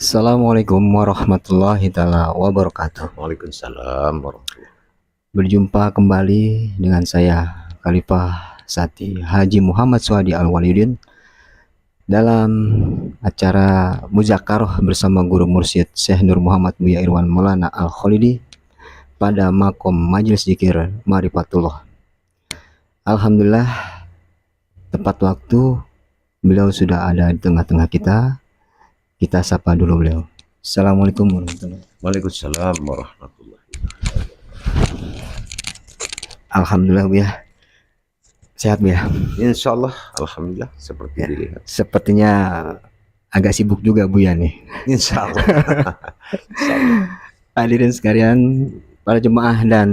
Assalamualaikum warahmatullahi taala wabarakatuh. Waalaikumsalam warahmatullahi. Berjumpa kembali dengan saya Khalifah Sati Haji Muhammad Suhadi Al-Walidin dalam acara Muzakarah bersama Guru Mursyid Syekh Nur Muhammad Buya Irwan Maulana Al-Khalidi pada makom Majelis Zikir Marifatullah. Alhamdulillah, tepat waktu beliau sudah ada di tengah-tengah kita. Kita sapa dulu beliau. Assalamualaikum warahmatullahi wabarakatuh. Waalaikumsalam warahmatullahi. Alhamdulillah Bu ya. Sehat Bu ya. Insya Allah, alhamdulillah seperti Ya. dilihat. Sepertinya agak sibuk juga Bu ya nih. Insya Allah. Insya Allah. Hadirin sekalian, para jemaah dan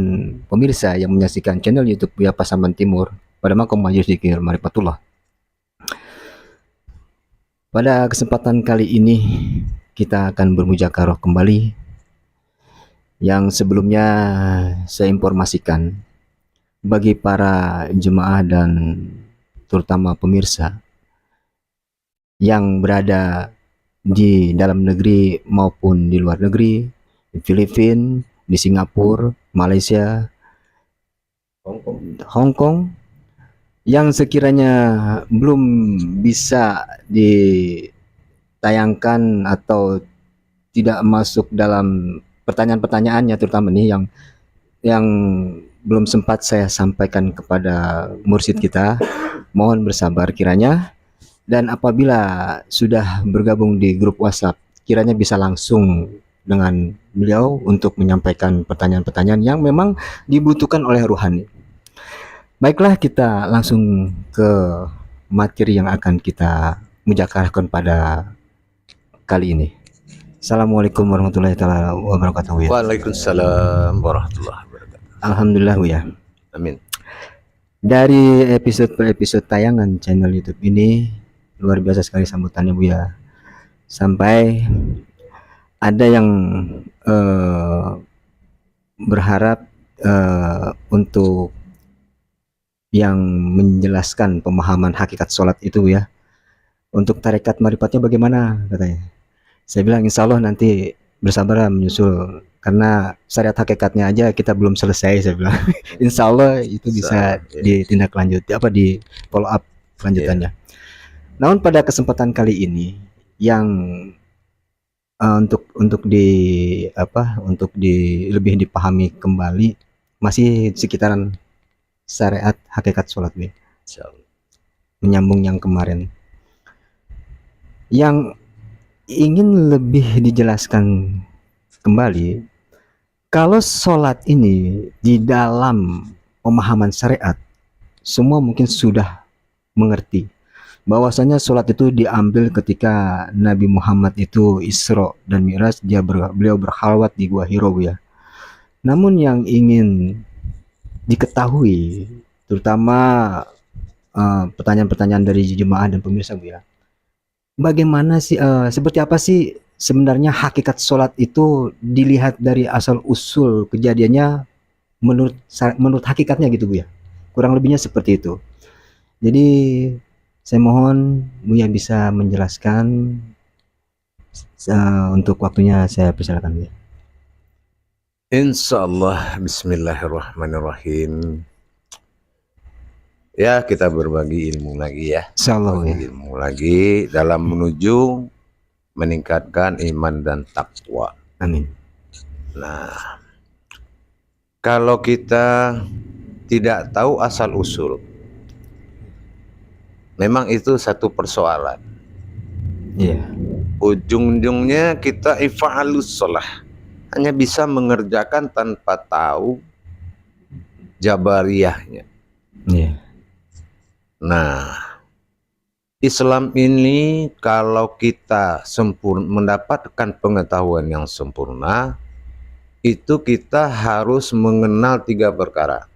pemirsa yang menyaksikan channel YouTube Buya Pasaman Timur pada makom Majelis Zikir Marifatullah. Pada kesempatan kali ini kita akan bermuzakarah kembali. Yang sebelumnya saya informasikan bagi para jemaah dan terutama pemirsa yang berada di dalam negeri maupun di luar negeri, di Filipina, di Singapura, Malaysia, Hong Kong, yang sekiranya belum bisa ditayangkan atau tidak masuk dalam pertanyaan-pertanyaannya, terutama nih yang belum sempat saya sampaikan kepada mursyid kita, mohon bersabar kiranya. Dan apabila sudah bergabung di grup WhatsApp, kiranya bisa langsung dengan beliau untuk menyampaikan pertanyaan-pertanyaan yang memang dibutuhkan oleh ruhani. Baiklah, kita langsung ke materi yang akan kita muzakarahkan pada kali ini. Assalamualaikum warahmatullahi wabarakatuh. Ya. Waalaikumsalam warahmatullahi wabarakatuh. Alhamdulillah ya. Amin. Dari episode per episode tayangan channel YouTube ini luar biasa sekali sambutannya Bu ya. Sampai ada yang berharap untuk yang menjelaskan pemahaman hakikat sholat itu ya. Untuk tarekat marifatnya bagaimana katanya. Saya bilang insya Allah nanti bersabar menyusul, karena syariat hakikatnya aja kita belum selesai, saya bilang. Insya Allah itu bisa ditindaklanjuti, di follow up kelanjutannya. Namun pada kesempatan kali ini yang untuk lebih dipahami kembali masih sekitaran syariat hakikat sholat nih. Menyambung yang kemarin. Yang ingin lebih dijelaskan kembali, kalau sholat ini di dalam pemahaman syariat, semua mungkin sudah mengerti bahwasanya sholat itu diambil ketika Nabi Muhammad itu Isra dan Mi'raj, beliau berkhalwat di Gua Hiro ya. Namun yang ingin diketahui, terutama pertanyaan-pertanyaan dari jemaah dan pemirsa Bu ya, bagaimana sih, seperti apa sih sebenarnya hakikat sholat itu dilihat dari asal usul kejadiannya menurut hakikatnya gitu Bu ya. Kurang lebihnya seperti itu. Jadi saya mohon Buya bisa menjelaskan, untuk waktunya saya persilakan Bu ya. Insya Allah, bismillahirrahmanirrahim. Ya, kita berbagi ilmu lagi ya. Insya Allah ya. Ilmu lagi dalam menuju meningkatkan iman dan takwa. Amin. Nah, kalau kita tidak tahu asal usul, memang itu satu persoalan. Iya. Ujung-ujungnya kita ifa'alus sholah, hanya bisa mengerjakan tanpa tahu jabariyahnya. Iya. Nah, Islam ini kalau kita mendapatkan pengetahuan yang sempurna, itu kita harus mengenal 3 perkara.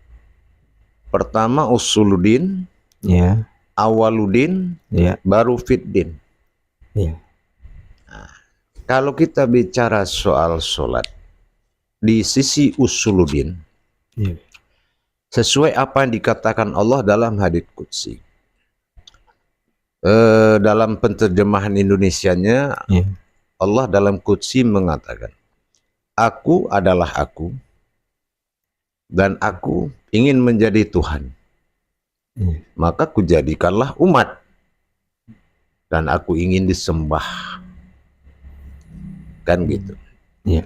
Pertama usuluddin, Iya. awaludin, Iya. baru fiddin. Iya. Nah, kalau kita bicara soal sholat di sisi usuluddin, Iya. sesuai apa yang dikatakan Allah dalam hadits qudsi. Dalam penterjemahan Indonesianya, Allah dalam Qudsi mengatakan, aku adalah aku dan aku ingin menjadi Tuhan. Maka kujadikanlah umat dan aku ingin disembah. Kan gitu. Iya.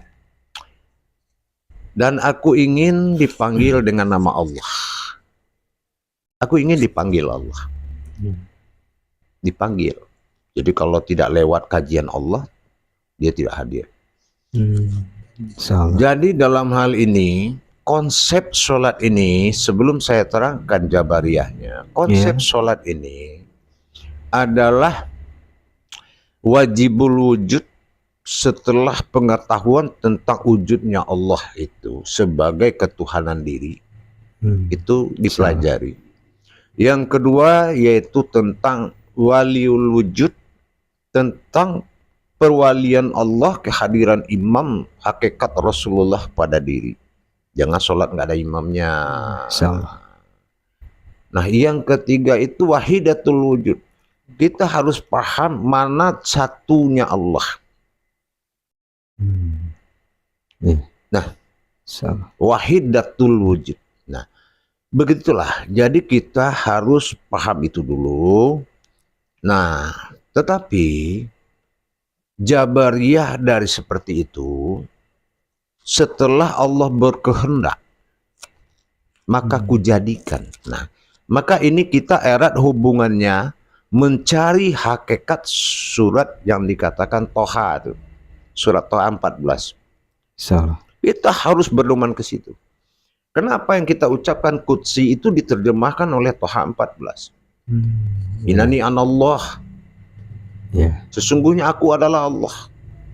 Dan aku ingin dipanggil dengan nama Allah. Aku ingin dipanggil Allah. Dipanggil. Jadi kalau tidak lewat kajian Allah, dia tidak hadir. Salah. Jadi dalam hal ini, konsep sholat ini, sebelum saya terangkan jabariyahnya, konsep sholat ini adalah wajibul wujud setelah pengetahuan tentang wujudnya Allah itu sebagai ketuhanan diri. Itu dipelajari. Yang kedua yaitu tentang waliul wujud, tentang perwalian Allah, kehadiran imam, hakikat Rasulullah pada diri. Jangan sholat nggak ada imamnya. Salah. Nah, yang ketiga itu wahidatul wujud. Kita harus paham mana satunya Allah. Nah, salah. Wahidatul wujud. Nah, begitulah. Jadi kita harus paham itu dulu. Nah, tetapi jabariyah dari seperti itu, setelah Allah berkehendak, maka kujadikan. Nah, maka ini kita erat hubungannya mencari hakikat surat yang dikatakan Toha itu. Surat Toha 14. Salah. Kita harus berdoman ke situ. Kenapa yang kita ucapkan Qudsi itu diterjemahkan oleh Toha 14? Inani anallah. Sesungguhnya aku adalah Allah.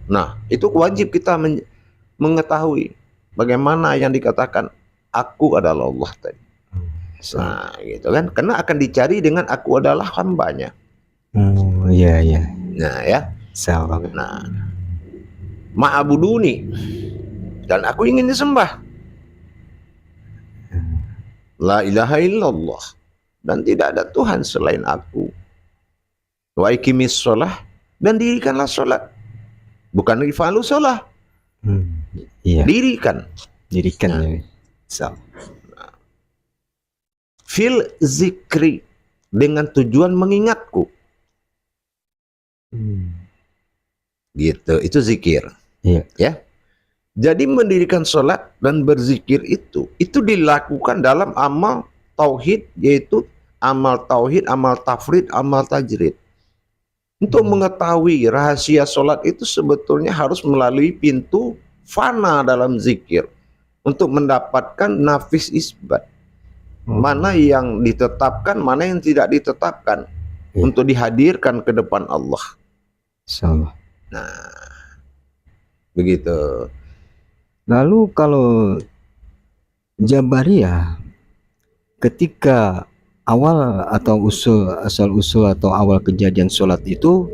Nah, itu wajib kita mengetahui bagaimana yang dikatakan aku adalah Allah tadi. Nah, gitu kan? Karena akan dicari dengan aku adalah hambanya. Iya. Nah, ya. Salah. Nah, ma'abuduni, dan aku ingin disembah. La ilaha illallah, dan tidak ada Tuhan selain aku. Wa iqimis sholah, dan dirikanlah sholat. Bukan rifalu sholah. Iya. Dirikan. Dirikan. Salah. Fil zikri, dengan tujuan mengingatku. Gitu, itu zikir. Iya. Ya. Jadi mendirikan sholat dan berzikir itu dilakukan dalam amal tauhid, yaitu amal tauhid, amal tafrid, amal tajrid. Untuk mengetahui rahasia sholat itu sebetulnya harus melalui pintu fana dalam zikir untuk mendapatkan nafis isbat. Mana yang ditetapkan, mana yang tidak ditetapkan, untuk dihadirkan ke depan Allah. Salah. Nah, begitu. Lalu kalau Jabariyah ketika awal atau asal usul atau awal kejadian sholat itu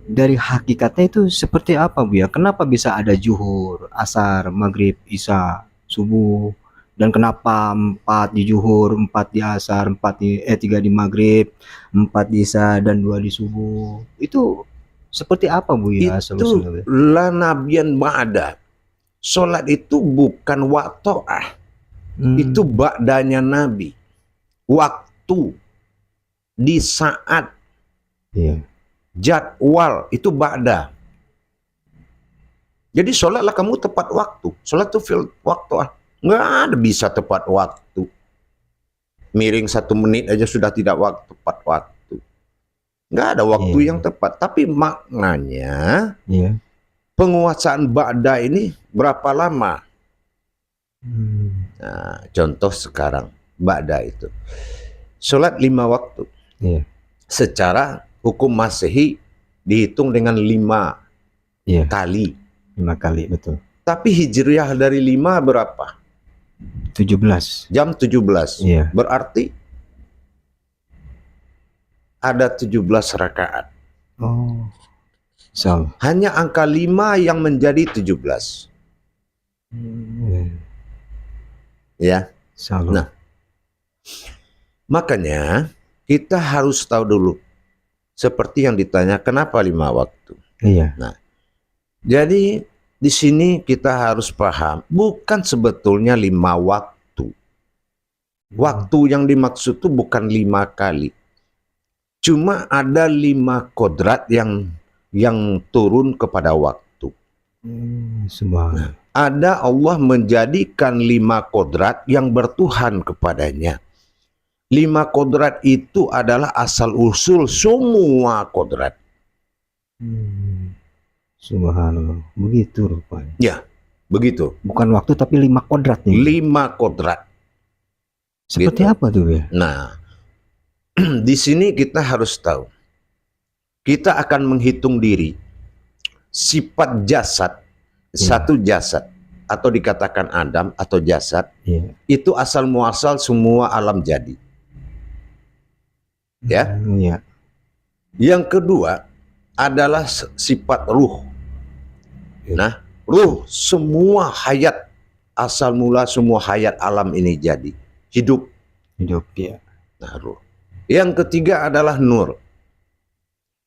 dari hakikatnya itu seperti apa, Bu ya? Kenapa bisa ada zuhur, asar, maghrib, isya, subuh, dan kenapa 4 di zuhur, 4 di asar, 3 di maghrib, 4 di isya, dan 2 di subuh? Itu seperti apa, Bu ya? Itu la nabiyan ba'da. Sholat itu bukan waqto'ah. Itu ba'danya Nabi. Waktu, di saat, jadwal, itu ba'da. Jadi sholatlah kamu tepat waktu. Sholat itu fil waqto'ah. Nggak ada bisa tepat waktu. Miring 1 menit aja sudah tidak tepat waktu. Nggak ada waktu yang tepat. Tapi maknanya penguasaan ba'da ini berapa lama? Nah, contoh sekarang ba'da itu sholat 5 waktu. Secara hukum Masehi dihitung dengan 5 kali. 5 kali, betul. Tapi hijriah dari 5 berapa? 17. Jam 17. Berarti ada 17 rakaat. Salah. Hanya angka 5 yang menjadi 17. Ya. Salah. Nah, makanya kita harus tahu dulu, seperti yang ditanya kenapa 5 waktu. Iya. Nah, Jadi di sini kita harus paham, bukan sebetulnya 5 waktu. Waktu yang dimaksud itu bukan 5 kali. Cuma ada 5 kodrat yang turun kepada waktu. Subhanallah. Ada Allah menjadikan 5 kodrat yang bertuhan kepadanya. 5 kodrat itu adalah asal usul semua kodrat. Subhanallah. Begitu rupanya. Ya, begitu. Bukan waktu tapi 5 kodrat nih. 5 kodrat. Seperti gitu. apa tuh ya? Nah, di sini kita harus tahu. Kita akan menghitung diri. Sifat jasad, satu jasad, atau dikatakan Adam atau jasad, itu asal muasal semua alam jadi. Ya. Iya. Yang kedua adalah sifat ruh. Nah, ruh semua hayat, asal mula semua hayat alam ini jadi hidup. Hidup ya. Nah, ruh. Yang ketiga adalah nur.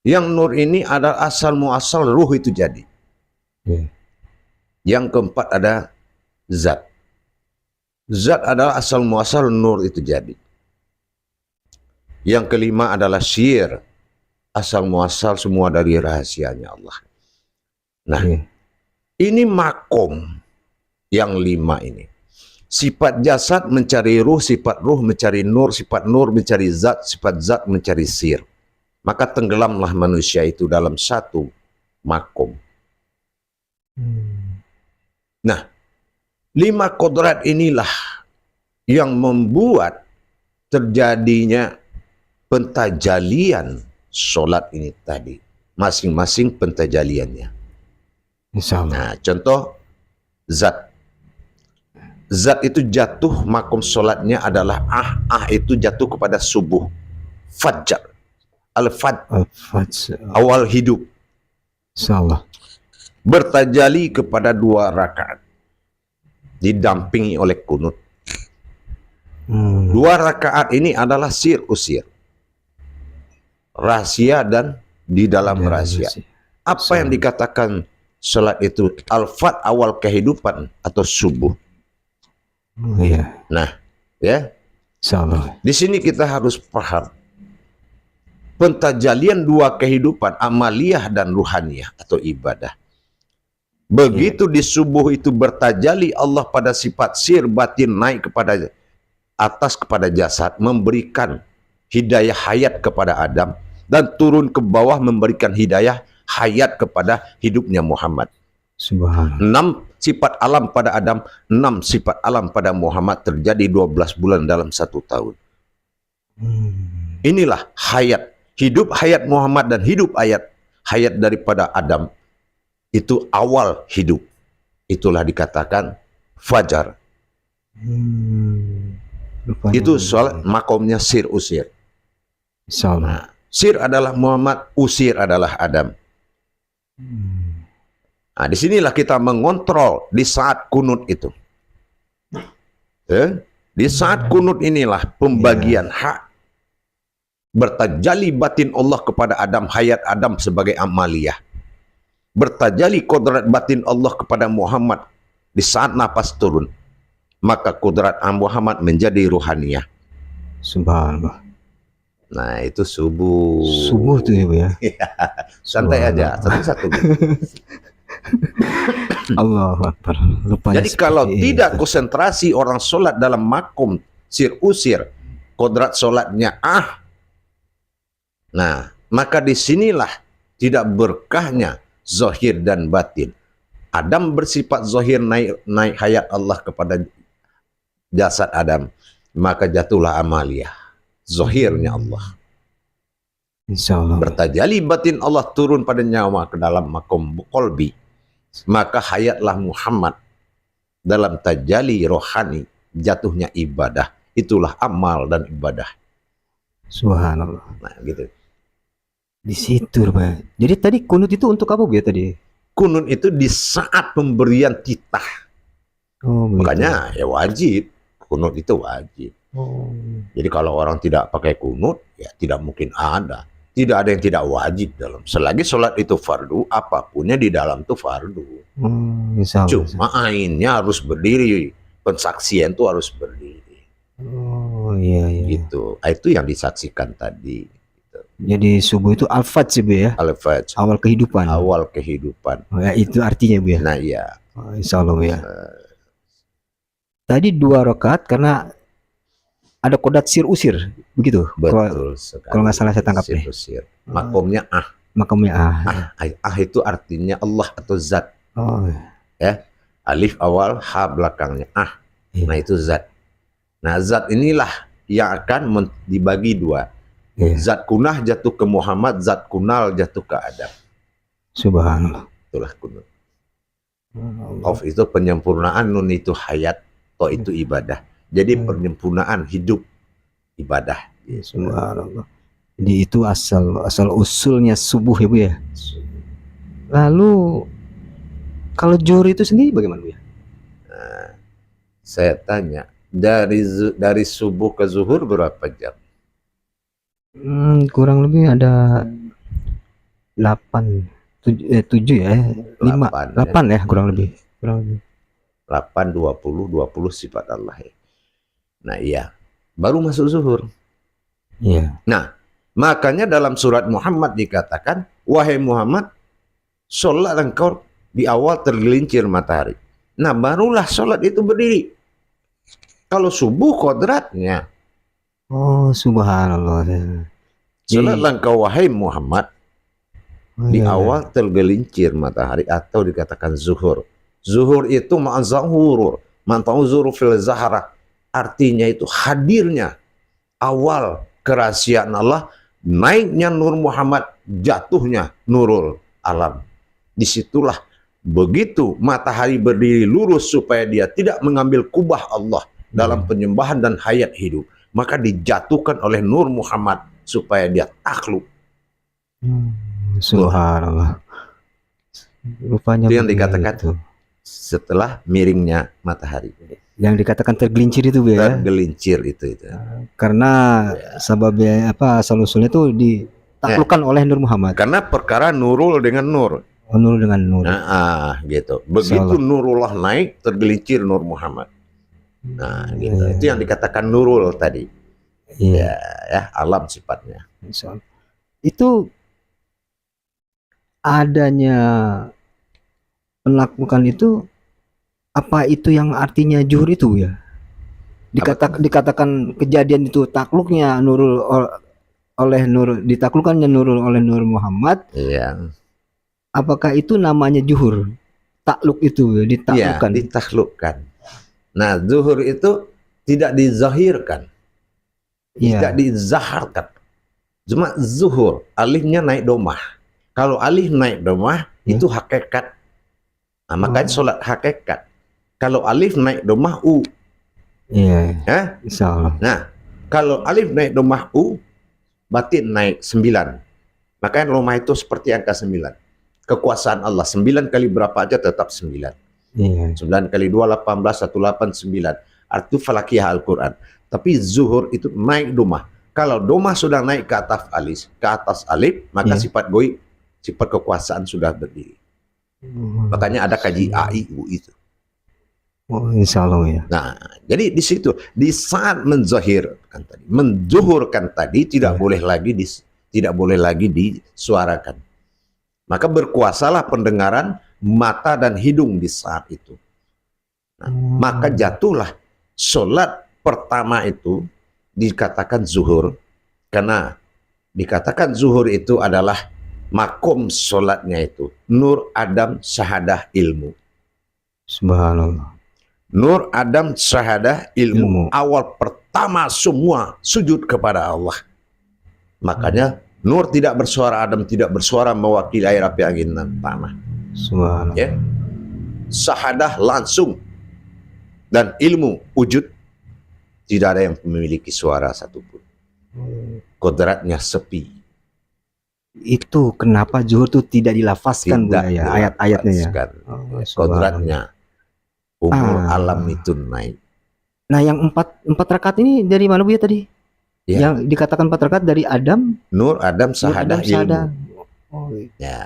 Yang nur ini adalah asal muasal ruh itu jadi. Yang keempat ada zat. Zat adalah asal muasal nur itu jadi. Yang kelima adalah syir. Asal muasal semua dari rahasianya Allah. Nah, ini makom yang 5 ini. Sifat jasad mencari ruh, sifat ruh mencari nur mencari zat, sifat zat mencari sir. Maka tenggelamlah manusia itu dalam satu makom. Nah, 5 kodrat inilah yang membuat terjadinya pentajalian sholat ini tadi. Masing-masing pentajaliannya. Nah, contoh zat. Zat itu jatuh, makom sholatnya adalah itu jatuh kepada subuh. Fajar. Al-Fajr. Awal hidup. Insyaallah. Bertajali kepada 2 rakaat. Didampingi oleh kunut. 2 rakaat ini adalah sir usir. Rahasia dan di dalam rahasia. Apa yang dikatakan salat itu? Al-Fat awal kehidupan atau subuh. Nah, ya. Insyaallah. Di sini kita harus paham. Pentajalian 2 kehidupan, amaliyah dan ruhaniyah atau ibadah. Begitu di subuh itu bertajali Allah pada sifat sir batin naik kepada atas kepada jasad, memberikan hidayah hayat kepada Adam, dan turun ke bawah memberikan hidayah hayat kepada hidupnya Muhammad. Subhanallah. 6 sifat alam pada Adam, 6 sifat alam pada Muhammad, terjadi 12 bulan dalam 1 tahun. Inilah hayat. Hidup hayat Muhammad dan hidup hayat daripada Adam. Itu awal hidup. Itulah dikatakan fajar. Itu soal makomnya sir usir. Nah, sir adalah Muhammad, usir adalah Adam. Nah, disinilah kita mengontrol di saat kunut itu. Di saat kunut inilah pembagian hak. Bertajali batin Allah kepada Adam, hayat Adam sebagai amaliyah. Bertajali kodrat batin Allah kepada Muhammad di saat nafas turun. Maka kodrat Muhammad menjadi ruhaniyah. Subhanallah. Nah, itu subuh. Subuh tuh ya. Santai aja, satu-satu. Allahu Akbar. Jadi kalau tidak konsentrasi orang sholat dalam makom sir usir, kodrat sholatnya nah, maka disinilah tidak berkahnya zahir dan batin. Adam bersifat zahir, naik hayat Allah kepada jasad Adam, maka jatuhlah amaliyah, zahirnya Allah. Insyaallah. Bertajali batin Allah turun pada nyawa ke dalam makom qalbi, maka hayatlah Muhammad dalam tajali rohani, jatuhnya ibadah. Itulah amal dan ibadah. Subhanallah. Nah, gitu. Di situ, Pak. Jadi tadi kunut itu untuk apa, Bu, ya tadi? Kunut itu di saat pemberian titah. Oh, makanya ya wajib. Kunut itu wajib. Jadi kalau orang tidak pakai kunut, ya tidak mungkin ada. Tidak ada yang tidak wajib dalam. Selagi sholat itu fardu, apapunnya di dalam itu fardu. Insya Allah. Cuma ainnya harus berdiri, pensaksian itu harus berdiri. Oh iya iya. Gitu. Itu yang disaksikan tadi. Gitu. Jadi subuh itu al-fajr Bu ya, Al-Fajr, awal kehidupan. awal kehidupan. Oh, ya, itu artinya Bu ya. Nah iya. Oh, insya Allah Bu ya. Tadi 2 rakaat karena ada kodat sir usir begitu. Betul sekali. Kalau nggak salah saya tangkap nih. Sir. Makomnya Makamnya itu artinya Allah atau zat. Oh Ya. Alif awal, ha belakangnya iya. Nah itu zat. Nah zat inilah yang akan dibagi 2. Iya. Zat kunah jatuh ke Muhammad, zat kunal jatuh ke Adam. Subhanallah. Itulah kunut. Of itu penyempurnaan, nun itu hayat, to itu ibadah. Jadi penyempurnaan hidup ibadah. Subhanallah. Jadi itu asal usulnya subuh ya Bu ya. Lalu kalau zuhur itu sendiri bagaimana Bu ya? Nah, saya tanya, dari subuh ke zuhur berapa jam? Kurang lebih ada 7 ya, 8 ya kurang lebih. 8, 20 sifat Allah ya. Nah iya, baru masuk zuhur. Iya. Nah, makanya dalam surat Muhammad dikatakan, wahai Muhammad, sholat engkau di awal tergelincir matahari. Nah, barulah sholat itu berdiri. Kalau subuh kodratnya. Oh, subhanallah. Sholat engkau wahai Muhammad di awal tergelincir matahari atau dikatakan zuhur. Zuhur itu ma'zahurur, mantahuzuru fil zahara. Artinya itu hadirnya awal kerahasiaan Allah, naiknya Nur Muhammad, jatuhnya Nurul Alam. Disitulah begitu matahari berdiri lurus supaya dia tidak mengambil kubah Allah dalam penyembahan dan hayat hidup, maka dijatuhkan oleh Nur Muhammad supaya dia takluk. Subhanallah. Rupanya itu yang dikatakan itu. Setelah miringnya matahari. Yang dikatakan tergelincir itu Bu ya. Tergelincir itu. Karena sebabnya asal usulnya itu ditaklukkan oleh Nur Muhammad. Karena perkara nurul dengan nur. Nur dengan nur. Nah, gitu. Begitu Nurullah naik, tergelincir Nur Muhammad. Nah, gitu. Itu yang dikatakan nurul tadi. Iya. Ya, alam sifatnya. Itu adanya melakukan itu, apa itu yang artinya zuhur itu ya? Dikatakan kejadian itu takluknya Nurul oleh Nur, ditaklukkannya Nurul oleh Nur Muhammad. Iya. Apakah itu namanya zuhur? Takluk itu ditaklukkan. Ya, ditaklukkan. Nah, zuhur itu tidak dizahirkan. Tidak dizaharkan. Cuma zuhur, alifnya naik domah. Kalau alif naik domah itu hakikat. Nah, makanya sholat hakikat. Kalau alif naik domah Iya. Insyaallah. Nah, kalau alif naik domah batin naik 9. Makanya domah itu seperti angka 9. Kekuasaan Allah 9 kali berapa aja tetap 9. Iya. 9 kali 2 18, 189. Arti falakiyah Al-Quran. Tapi zuhur itu naik domah. Kalau domah sudah naik ke atas alif, maka sifat goib, sifat kekuasaan sudah berdiri. Makanya ada kaji AIU itu. Insyaallah ya. Nah, jadi di situ di saat menzuhurkan tadi tidak boleh lagi disuarakan. Maka berkuasalah pendengaran, mata dan hidung di saat itu. Nah, maka jatuhlah sholat pertama itu dikatakan zuhur, karena dikatakan zuhur itu adalah makom sholatnya itu nur adam syahadah ilmu. Subhanallah. Nur adam syahadah ilmu. Awal pertama semua sujud kepada Allah. Makanya nur tidak bersuara, Adam tidak bersuara mewakili air, api, angin dan tanah. Subhanallah. Ya. Syahadah langsung, dan ilmu wujud tidak ada yang memiliki suara satupun. Kodratnya sepi. Itu kenapa zuhur itu tidak dilafazkan Bu ya, ayat-ayatnya ya. Kodratnya umur alam itu naik. Nah, yang 4 rakaat ini dari mana Bu ya tadi? Ya. Yang dikatakan 4 rakaat dari Adam, Nur, Adam, Nur, Sahadah, Adam, Sahadah. ilmu. Oh, Ya,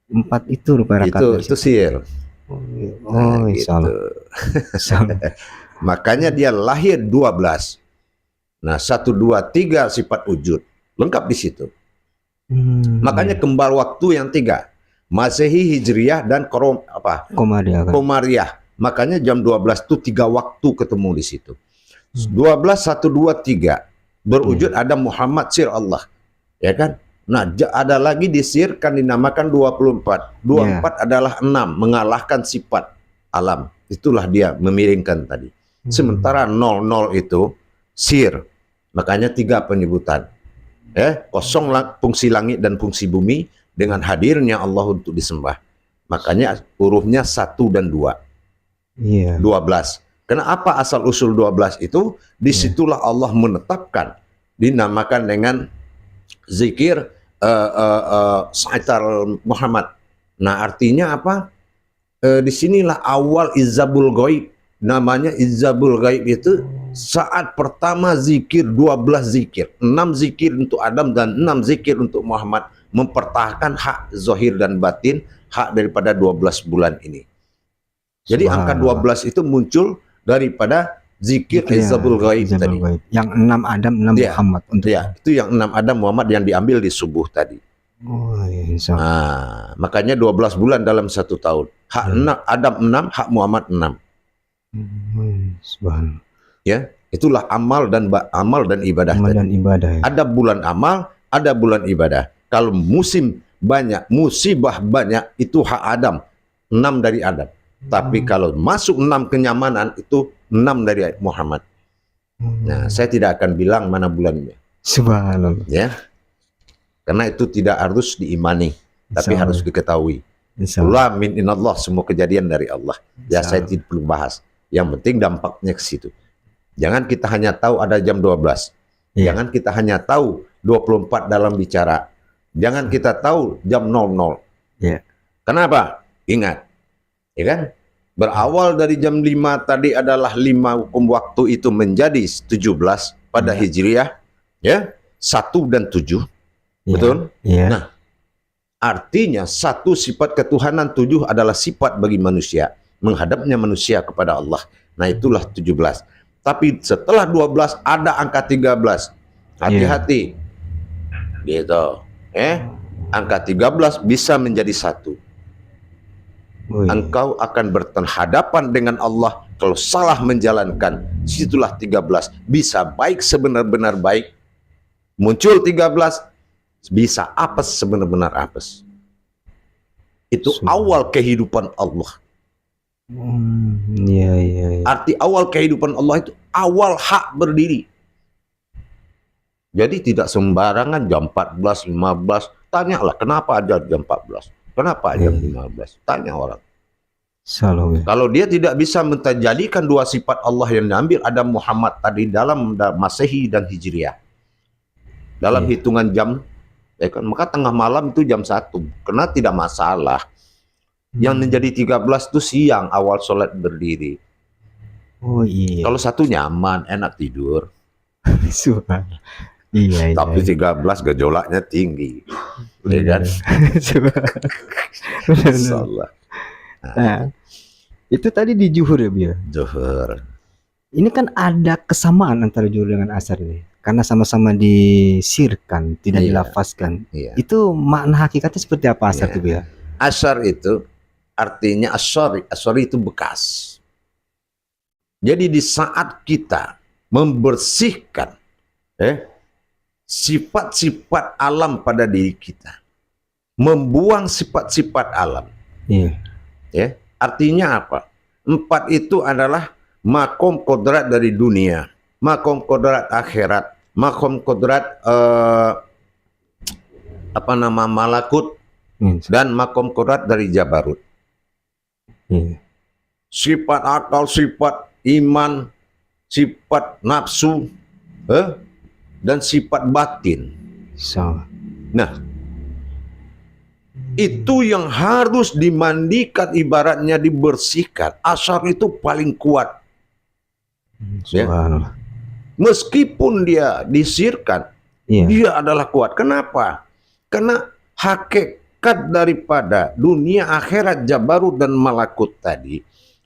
4 itu rakaat dari itu situ. sihir. Nah, Oh, gitu. salah. Makanya dia lahir 12. Nah, 1, 2, 3 sifat wujud. Lengkap di situ. Makanya kembar waktu yang 3. Masehi, Hijriyah, dan Komariah kan. Komariah. Makanya jam 12 itu 3 waktu ketemu di situ. 12, 1, 2, 3. Berwujud ada Muhammad, sir Allah. Ya kan? Nah, ada lagi disirkan dinamakan 24. 24 adalah 6, mengalahkan sifat alam. Itulah dia memiringkan tadi. Sementara 00 itu sir. Makanya 3 penyebutan. Kosong fungsi langit dan fungsi bumi dengan hadirnya Allah untuk disembah. Makanya hurufnya 1 dan 2. 12. Kenapa asal usul 12 itu? Disitulah Allah menetapkan. Dinamakan dengan zikir Saitar Muhammad. Nah, artinya apa? Disinilah awal izabul ghaib. Namanya izabul ghaib itu saat pertama zikir, 12 zikir. 6 zikir untuk Adam dan 6 zikir untuk Muhammad. Mempertahankan hak zahir dan batin, hak daripada 12 bulan ini. Jadi angka 12 itu muncul daripada zikir izabul ghaib tadi. Yang 6 Adam, 6 Muhammad. Untuk itu yang 6 Adam Muhammad yang diambil di subuh tadi. Nah, makanya 12 bulan dalam 1 tahun. Hak Adam 6, hak Muhammad 6. Ya, itulah amal dan ibadah. Ada bulan amal, ada bulan ibadah. Kalau musim banyak, musibah banyak, itu hak Adam, 6 dari Adam. Tapi kalau masuk 6 kenyamanan, itu 6 dari Muhammad. Nah, saya tidak akan bilang mana bulannya. Subhanallah. Ya, karena itu tidak harus diimani, tapi harus diketahui. Ula min inallah, semua kejadian dari Allah. Ya, saya tidak perlu bahas. Yang penting dampaknya ke situ. Jangan kita hanya tahu ada jam 12. Jangan kita hanya tahu 24 dalam bicara. Jangan kita tahu jam 00. Kenapa? Ingat. Ya kan? Berawal dari jam 5 tadi adalah 5 hukum waktu itu menjadi 17 pada Hijriah. Ya, 1 dan 7. Betul? Nah, artinya 1 sifat ketuhanan, 7 adalah sifat bagi manusia. Menghadapnya manusia kepada Allah. Nah, itulah 17. Tapi setelah 12 ada angka 13. Hati-hati. Gitu. Angka 13 bisa menjadi 1. Engkau akan berhadapan dengan Allah kalau salah menjalankan. Situlah 13. Bisa baik sebenar-benar baik. Muncul 13. Bisa apes sebenar-benar apes. Itu awal kehidupan Allah. Arti awal kehidupan Allah itu awal hak berdiri. Jadi tidak sembarangan jam 14, 15. Tanyalah kenapa ada jam 14. Kenapa jam 15? Tanya orang. Kalau dia tidak bisa menjadikan 2 sifat Allah yang diambil Adam Muhammad tadi dalam Masehi dan Hijriah. Dalam hitungan jam, maka tengah malam itu jam 1. Karena tidak masalah. Yang menjadi 13 itu siang awal sholat berdiri. Kalau 1 nyaman, enak tidur. Tapi 13 gejolaknya tinggi. Ya kan? Nah, itu tadi di zuhur ya, Bia? Zuhur. Ini kan ada kesamaan antara zuhur dengan asar nih. Karena sama-sama disirkan, tidak dilafazkan. Itu makna hakikatnya seperti apa asar itu, Bia? Asar itu artinya asar itu bekas. Jadi di saat kita membersihkan sifat-sifat alam pada diri kita, membuang sifat-sifat alam. Artinya apa? 4 itu adalah makom kodrat dari dunia, makom kodrat akhirat, makom kodrat malakut, dan makom kodrat dari jabarut. Sifat akal, sifat iman, sifat nafsu, dan sifat batin. Nah, itu yang harus dimandikan, ibaratnya dibersihkan. Asar itu paling kuat. Meskipun dia disirkan, Iya. dia adalah kuat. Kenapa? Karena hakikat daripada dunia akhirat jabarut dan malakut tadi,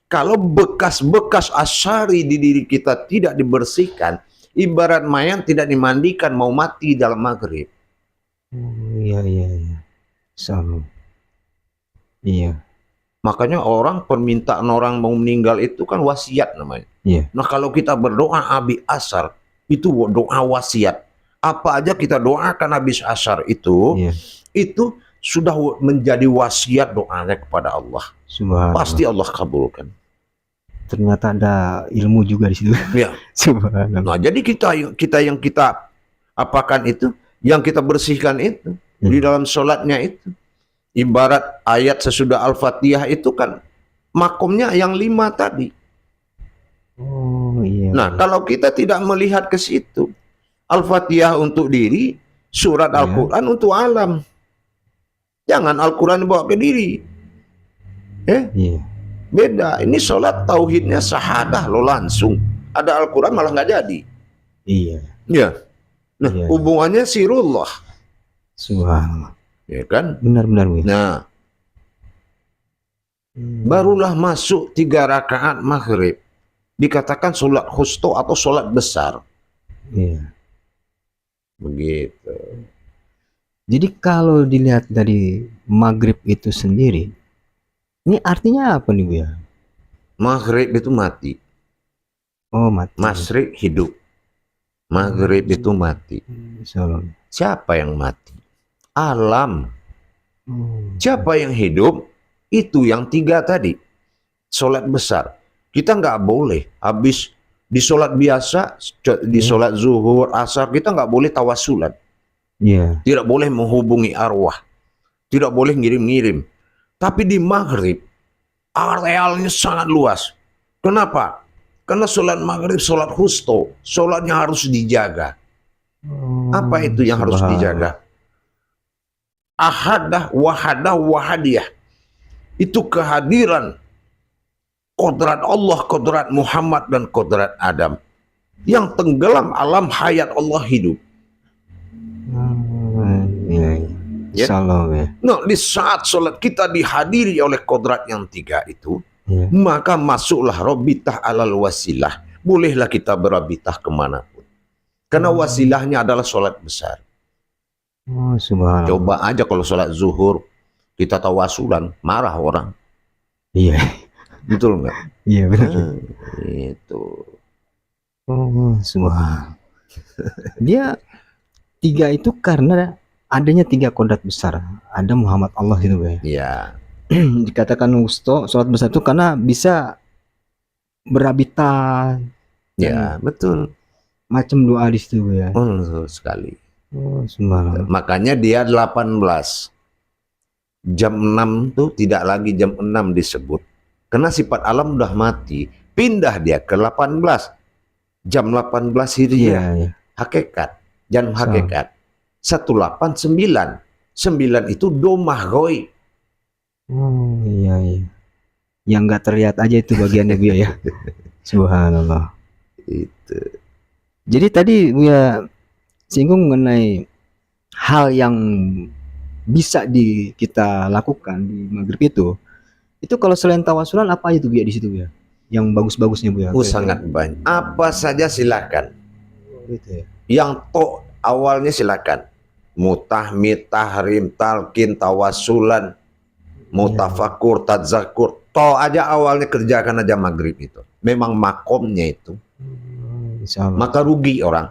kalau bekas-bekas asyari di diri kita tidak dibersihkan, ibarat mayat tidak dimandikan mau mati dalam maghrib. Oh, iya iya iya. Sama. Iya. Makanya permintaan orang mau meninggal itu kan wasiat namanya. Iya. Nah kalau kita berdoa habis asar, itu doa wasiat. Apa aja kita doakan habis asar Iya. itu sudah menjadi wasiat doanya kepada Allah. Subhanallah. Pasti Allah kabulkan. Ternyata ada ilmu juga di situ. Ya. Subhanallah. Nah jadi kita yang kita apakan itu, yang kita bersihkan itu di dalam sholatnya itu. Ibarat ayat sesudah Al-Fatihah itu kan makomnya yang 5 tadi. Oh iya. Nah, kalau kita tidak melihat ke situ, Al-Fatihah untuk diri, surat Iya. Al-Quran untuk alam. Jangan Al-Quran bawa ke diri. Iya. Beda. Ini sholat tauhidnya syahadah lo langsung. Ada Al-Quran malah nggak jadi. Iya. Ya. Nah, Iya. hubungannya sirullah. Subhanallah. Ya kan? Benar-benar Buya. Nah, barulah masuk 3 rakaat maghrib. Dikatakan sholat khusto atau sholat besar. Iya. Begitu. Jadi kalau dilihat dari maghrib itu sendiri, ini artinya apa nih Buya? Maghrib itu mati. Oh mati. Masyrik hidup. Maghrib itu mati. Insyaallah. Siapa yang mati? Alam. Oh. Siapa yang hidup? Itu yang 3 tadi. Sholat besar. Kita nggak boleh habis di sholat biasa, di sholat zuhur, asar, kita nggak boleh tawasulan. Iya. Tidak boleh menghubungi arwah. Tidak boleh ngirim-ngirim. Tapi di maghrib, arealnya sangat luas. Kenapa? Karena sholat maghrib, sholat khusto. Sholatnya harus dijaga. Oh, Apa itu yang harus subhanallah. dijaga? Ahadah, wahadah, wahadiyah. Itu kehadiran kodrat Allah, kodrat Muhammad, dan kodrat Adam. Yang tenggelam alam hayat Allah hidup. Iya. Ya. Insyaallah ya. Nah, di saat sholat kita dihadiri oleh kodrat yang 3 itu, Iya. maka masuklah robitah alal wasilah. Bolehlah kita berabitah kemanapun. Karena wasilahnya adalah sholat besar. Oh subhanallah. Coba aja kalau sholat zuhur, kita tawasulan, marah orang. Iya. Betul nggak? Iya benar. Itu. Oh subhanallah. Dia 3 itu karena adanya 3 kodrat besar. Ada Muhammad Allah itu ya. Ya. Dikatakan wusto, sholat besar itu karena bisa berabitah. Ya, betul. Macam doa di situ ya. Oh, betul sekali. Oh subhanallah. Makanya dia 18. Jam 6 tuh tidak lagi jam 6 disebut. Karena sifat alam udah mati. Pindah dia ke 18. Jam 18 Iya, Hijriah. iya. Hakikat. Jam hakikat. 189. 9 itu domah goi. Oh iya iya. Yang nggak terlihat aja itu bagiannya Buya ya. Subhanallah. Itu. Jadi tadi Buya singgung mengenai hal yang bisa kita lakukan di maghrib itu. Itu kalau selain tawasulan apa aja tuh Buya di situ Buya? Yang bagus-bagusnya Buya? Oh, sangat banyak. Apa saja silakan. Gitu ya. Yang awalnya silakan. Mutahmid, tahrim, talqin, tawasulan, mutafakur, tadzakur. Aja awalnya kerjakan aja maghrib itu. Memang makomnya itu. Insyaallah. Maka rugi orang.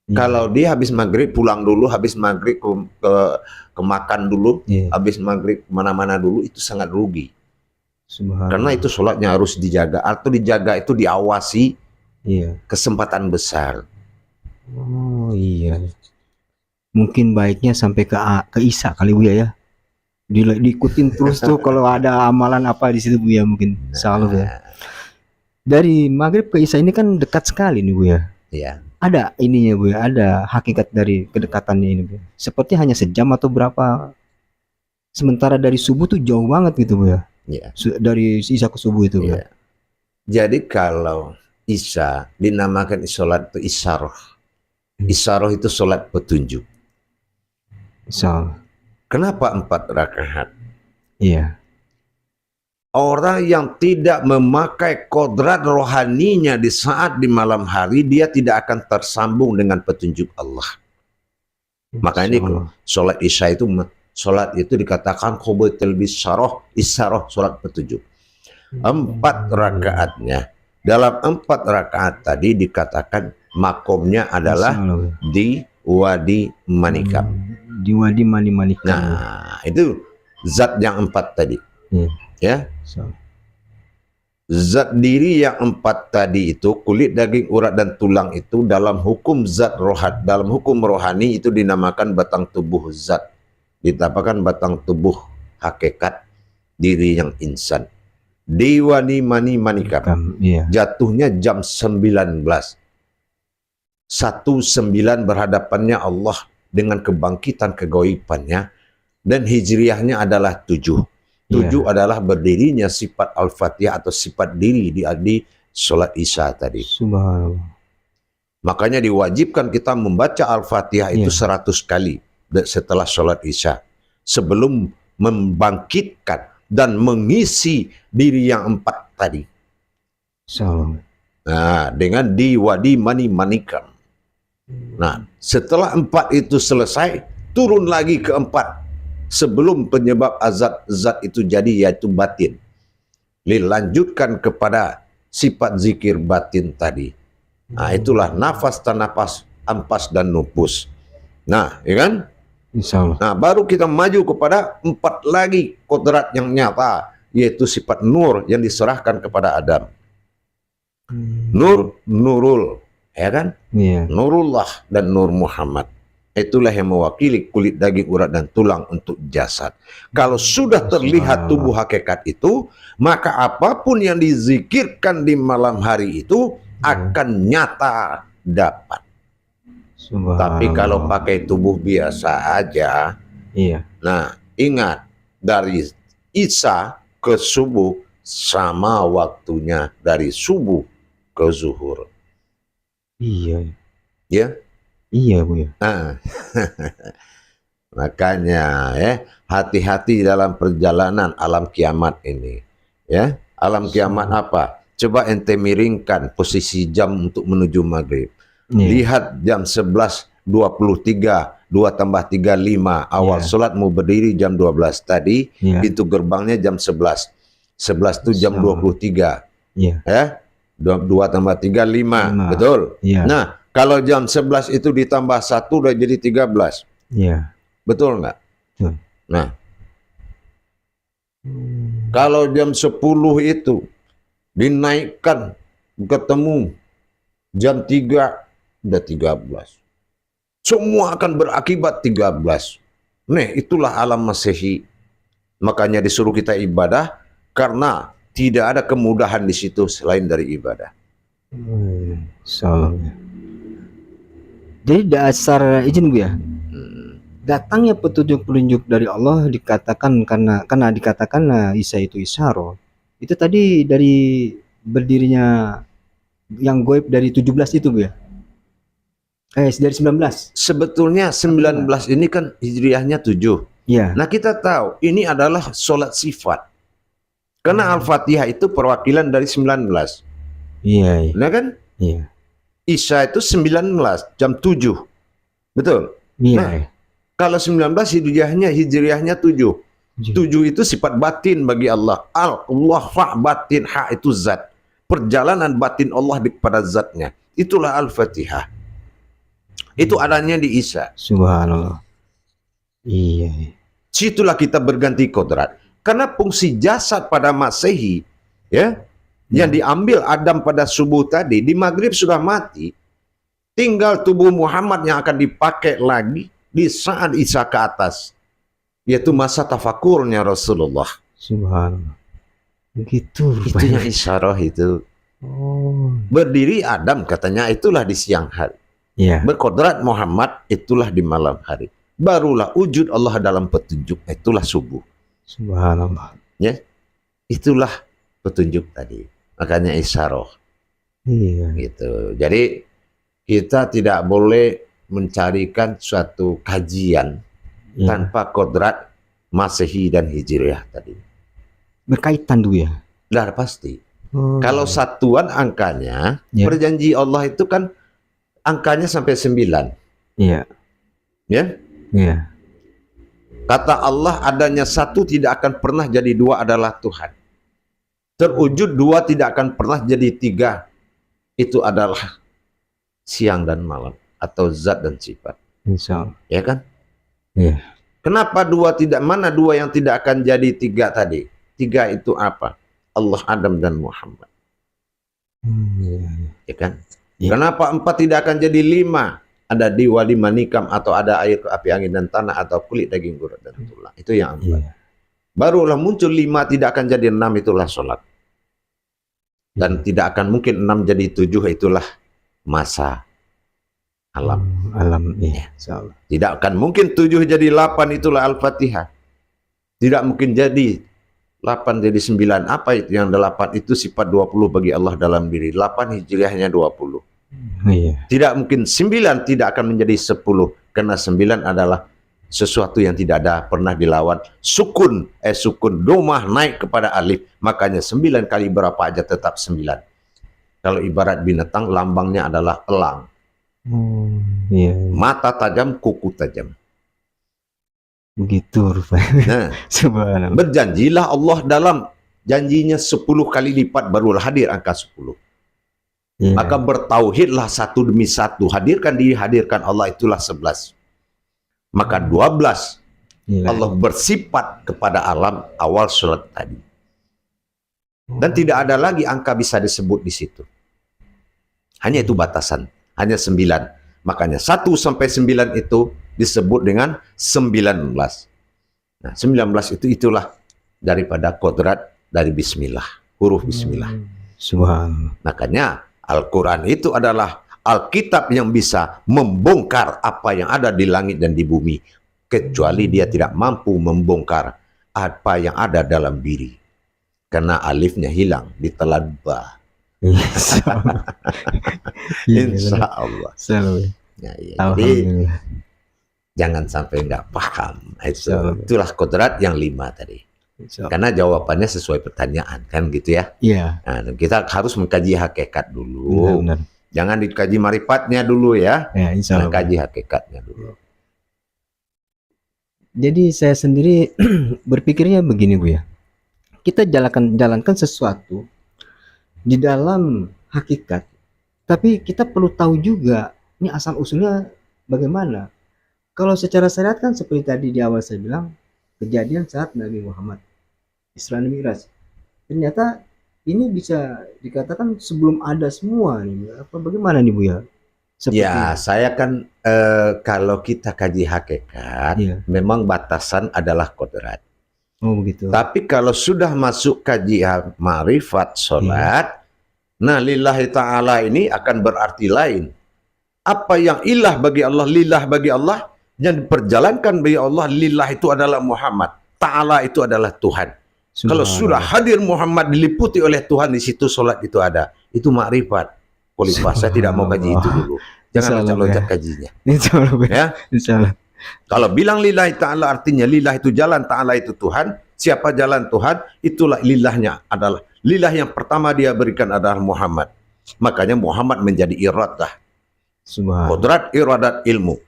Iya. Kalau dia habis maghrib pulang dulu, habis maghrib ke makan dulu, Iya. habis maghrib kemana-mana dulu, itu sangat rugi. Subhanallah. Karena itu sholatnya harus dijaga. Atau dijaga itu diawasi, Iya. kesempatan besar. Oh iya. Mungkin baiknya sampai ke Isya kali Buya ya. Diikutin terus tuh kalau ada amalan apa di situ Buya mungkin. Selalu ya. Dari maghrib ke Isya ini kan dekat sekali nih Buya. Ya. Ada ininya Buya, ada hakikat dari kedekatannya ini Buya. Seperti hanya sejam atau berapa. Sementara dari subuh tuh jauh banget gitu Buya. Ya. Dari Isya ke subuh itu Buya. Ya. Jadi kalau Isya dinamakan sholat itu isyarah. Isyarah itu sholat petunjuk. So, Kenapa 4 rakaat? iya. Orang yang tidak memakai kodrat rohaninya di saat di malam hari, dia tidak akan tersambung dengan petunjuk Allah. Makanya Insyaallah. sholat isya itu, sholat itu dikatakan khobatul bisyarah, isyarah, sholat petunjuk. 4 rakaatnya. Dalam 4 rakaat tadi dikatakan makomnya adalah Insyaallah. di Wadi Manikam. Di Wadi Manikam. Nah, itu zat yang 4 tadi. Iya. Ya, So, zat diri yang 4 tadi itu, kulit, daging, urat, dan tulang itu dalam hukum zat rohat, dalam hukum rohani itu dinamakan batang tubuh zat. Ditamakan batang tubuh hakikat diri yang insan. Diwani mani manikam. iya. Jatuhnya jam 19. 19 berhadapannya Allah dengan kebangkitan kegoibannya, dan hijriahnya adalah 7. 7 adalah berdirinya sifat Al-Fatihah atau sifat diri di sholat Isya tadi. Subhanallah. Makanya diwajibkan kita membaca Al-Fatihah itu 100 kali setelah sholat Isya, sebelum membangkitkan dan mengisi diri yang 4 tadi. So, Nah, dengan di Wadi Manikam. Nah, setelah 4 itu selesai, turun lagi ke 4. Sebelum penyebab zat itu jadi, yaitu batin. Dilanjutkan kepada sifat zikir batin tadi. Nah, itulah nafas, tanapas, ampas, dan nupus. Nah, ya kan? insyaallah. Nah, baru kita maju kepada 4 lagi kodrat yang nyata, yaitu sifat nur yang diserahkan kepada Adam. Nur, nurul, ya kan? Iya. Nurullah dan Nur Muhammad. Itulah yang mewakili kulit, daging, urat, dan tulang untuk jasad. Kalau sudah terlihat tubuh hakikat itu, maka apapun yang dizikirkan di malam hari itu akan nyata dapat. Tapi kalau pakai tubuh biasa aja, iya. nah ingat, dari Isya ke subuh sama waktunya dari subuh ke zuhur. Iya. Ya. Iya, Bu ya. Nah, makanya hati-hati dalam perjalanan alam kiamat ini. Ya, alam kiamat apa? Coba ente miringkan posisi jam untuk menuju maghrib. Iya. Lihat jam 11.23, 2 tambah 3, 5. Awal sholat mau berdiri jam 12 tadi, pintu gerbangnya jam 11. 11 itu jam 23. Iya. Ya, 2 tambah 3, 5. Betul? Iya. Nah, kalau jam 11 itu ditambah 1 udah jadi 13. Iya. Betul nggak? Betul. Nah, kalau jam 10 itu dinaikkan ketemu jam 3 udah 13. Semua akan berakibat 13. Nih, itulah alam Masehi. Makanya disuruh kita ibadah karena tidak ada kemudahan di situ selain dari ibadah. Insyaallah. Jadi dasar izin Bu ya, datangnya petunjuk-petunjuk dari Allah dikatakan karena dikatakan Isya itu isyarah. Itu tadi dari berdirinya yang goib dari 17 itu Bu ya. Dari 19. Sebetulnya 19 ini kan hijriahnya 7. Iya. Nah, kita tahu ini adalah sholat sifat. Karena Al-Fatihah itu perwakilan dari 19. Iya. Nah kan? Iya. Isya itu 19 jam 7. Betul? Iya. Nah, kalau 19 hijriahnya 7. 7 itu sifat batin bagi Allah. Allah fa batin, ha itu zat. Perjalanan batin Allah kepada zatnya. Itulah Al-Fatihah. Itu adanya di Isya. Subhanallah. Iya. Situlah kita berganti kodrat. Karena fungsi jasad pada Masehi, ya, yang diambil Adam pada subuh tadi, di maghrib sudah mati. Tinggal tubuh Muhammad yang akan dipakai lagi di saat Isya ke atas. Yaitu masa tafakurnya Rasulullah. Subhanallah. Begitu. Itunya isyarah itu. Oh. Berdiri Adam katanya itulah di siang hari. Iya. Berkodrat Muhammad itulah di malam hari. Barulah wujud Allah dalam petunjuk, itulah subuh. Subhanallah. Ya, itulah petunjuk tadi. Makanya isyarah. Iya. gitu. Jadi kita tidak boleh mencarikan suatu kajian Iya. tanpa kodrat Masehi dan Hijriah tadi. Berkaitan dulu ya. Nah, pasti. Oh, Kalau satuan angkanya, Ya. perjanji Allah itu kan angkanya sampai 9. iya. Ya. Iya. Kata Allah, adanya satu tidak akan pernah jadi dua adalah Tuhan. Terwujud dua tidak akan pernah jadi tiga. Itu adalah siang dan malam. Atau zat dan sifat. Insya Allah. Ya kan? Iya. Kenapa dua tidak? Mana dua yang tidak akan jadi tiga tadi? Tiga itu apa? Allah, Adam, dan Muhammad. Iya. Ya kan? Iya. Kenapa 4 tidak akan jadi 5? Ada diwa, 5 nikam, atau ada air, api, angin, dan tanah, atau kulit, daging, urat, dan tulang. Itu yang 4. Iya. Barulah muncul 5 tidak akan jadi 6, itulah sholat. Dan tidak akan mungkin 6 jadi 7, itulah masa alam. Alam. Iya. Insya Allah. Tidak akan mungkin 7 jadi 8, itulah Al-Fatihah. Tidak mungkin jadi 8 jadi 9. Apa itu yang 8? Itu sifat 20 bagi Allah dalam diri. 8 hijriahnya 20. Iya. Tidak mungkin 9 tidak akan menjadi 10. Karena 9 adalah sesuatu yang tidak ada pernah dilawan. Sukun domah naik kepada alif. Makanya 9 kali berapa aja tetap 9. Kalau ibarat binatang, lambangnya adalah elang. Iya. Mata tajam, kuku tajam. Begitu rupanya. Nah, Subhanallah. berjanjilah Allah dalam janjinya 10 kali lipat barulah hadir angka 10. Iya. Maka bertauhidlah satu demi satu. Hadirkan Allah itulah 11. Maka 12 Iya. Allah bersifat kepada alam awal surat tadi. Dan tidak ada lagi angka bisa disebut di situ. Hanya itu batasan. Hanya 9. Makanya 1 sampai 9 itu disebut dengan 19. Nah, 19 itulah daripada kodrat dari bismillah. Huruf bismillah. Subhanallah. Makanya Al-Quran itu adalah Alkitab yang bisa membongkar apa yang ada di langit dan di bumi. Kecuali dia tidak mampu membongkar apa yang ada dalam diri. Karena alifnya hilang, ditelan ba. Insya Allah. Iya, Insya Allah. Selalu. Ya, iya. Jadi Alhamdulillah. jangan sampai nggak paham. Insya Allah. Itulah kodrat yang 5 tadi. Insya Allah. Karena jawabannya sesuai pertanyaan, kan gitu ya. Iya. Nah, kita harus mengkaji hakikat dulu. Benar. Jangan dikaji marifatnya dulu ya. Ya, insya Nah, Allah. kaji hakikatnya dulu. Jadi saya sendiri berpikirnya begini Bu ya. Kita jalankan sesuatu di dalam hakikat, tapi kita perlu tahu juga ini asal usulnya bagaimana. Kalau secara syariat kan seperti tadi di awal saya bilang, kejadian saat Nabi Muhammad Isra dan Mi'raj. Ternyata ini bisa dikatakan sebelum ada semua nih. Apa bagaimana nih Bu ya? Seperti Ya, saya kan kalau kita kaji hakikat, Iya. memang batasan adalah kodrat. Oh begitu. Tapi kalau sudah masuk kaji marifat sholat, nah lillahi ta'ala ini akan berarti lain. Apa yang ilah bagi Allah, lillah bagi Allah, yang diperjalankan bagi Allah, lillah itu adalah Muhammad. Ta'ala itu adalah Tuhan. Kalau sudah hadir Muhammad diliputi oleh Tuhan, di situ sholat itu ada. Itu makrifat. Kualitas saya tidak mau kaji itu dulu. Jangan loncat-loncat kajinya. Insya Allah. Ya. Insya Allah. Kalau bilang lillahi ta'ala artinya lillah itu jalan, ta'ala itu Tuhan. Siapa jalan Tuhan, itulah lillahnya adalah. Lillah yang pertama dia berikan adalah Muhammad. Makanya Muhammad menjadi iradah. Subhanallah. Kodrat, iradat, ilmu.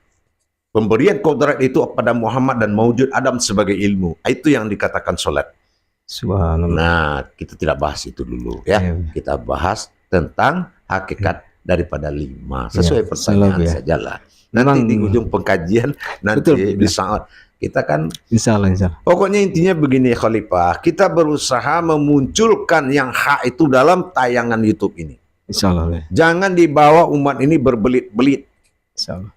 Pemberian kodrat itu pada Muhammad dan mewujud Adam sebagai ilmu. Itu yang dikatakan sholat. Subhanallah. Nah, kita tidak bahas itu dulu ya. Iya. Kita bahas tentang hakikat daripada 5. Sesuai Ya, pertanyaan selalu ya. sajalah. Nanti Memang- di ujung pengkajian nanti Betul. di saat kita kan Insya Allah. Insya Allah. pokoknya intinya begini Khalifah, kita berusaha memunculkan yang hak itu dalam tayangan YouTube ini. Insya Allah. Jangan dibawa umat ini berbelit-belit, Insya Allah.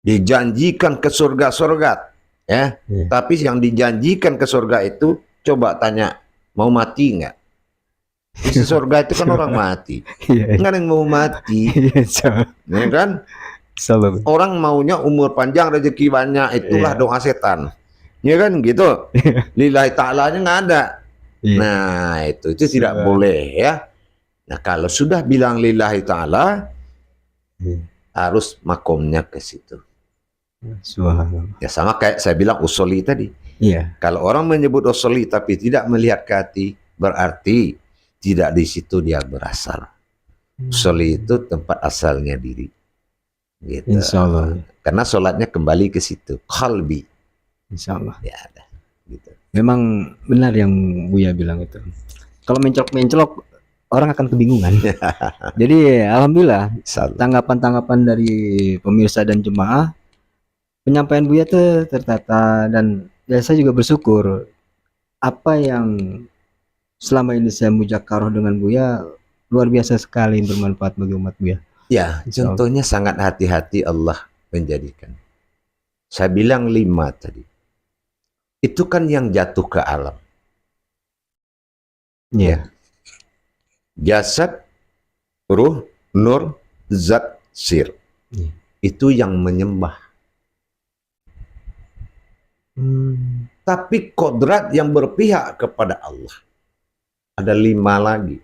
dijanjikan ke surga-surga ya. Iya. Tapi yang dijanjikan ke surga itu coba tanya, mau mati nggak? Di surga itu kan orang mati. Iya. Nggak ada yang mau mati, Iya. Insya Allah. ya kan? Insya Allah. Orang maunya umur panjang, rezeki banyak, itulah Iya. doa setan. Ya kan gitu. Lillahi ta'alanya nggak ada. Iya. Nah, itu tidak Iya. boleh ya. Nah, kalau sudah bilang lillahi ta'ala, harus makomnya ke situ. Subhanallah. Ya sama kayak saya bilang usuli tadi. Iya. Kalau orang menyebut usuli tapi tidak melihat ke hati, berarti tidak di situ dia berasal. Usuli itu tempat asalnya diri. Gitu. Insya Allah. Karena sholatnya kembali ke situ. Qalbi. Insya Allah. Ya ada. Gitu. Memang benar yang Buya bilang itu. Kalau mencolok-mencolok orang akan kebingungan. Jadi alhamdulillah tanggapan-tanggapan dari pemirsa dan jemaah, penyampaian Buya tuh tertata, dan ya saya juga bersyukur apa yang selama ini saya mujakarah dengan Buya luar biasa sekali bermanfaat bagi umat Buya. Ya, contohnya sangat hati-hati Allah menjadikan. Saya bilang 5 tadi. Itu kan yang jatuh ke alam. Iya. Jasad, ruh, nur, zat, sir. Itu yang menyembah. Tapi kodrat yang berpihak kepada Allah. Ada 5 lagi.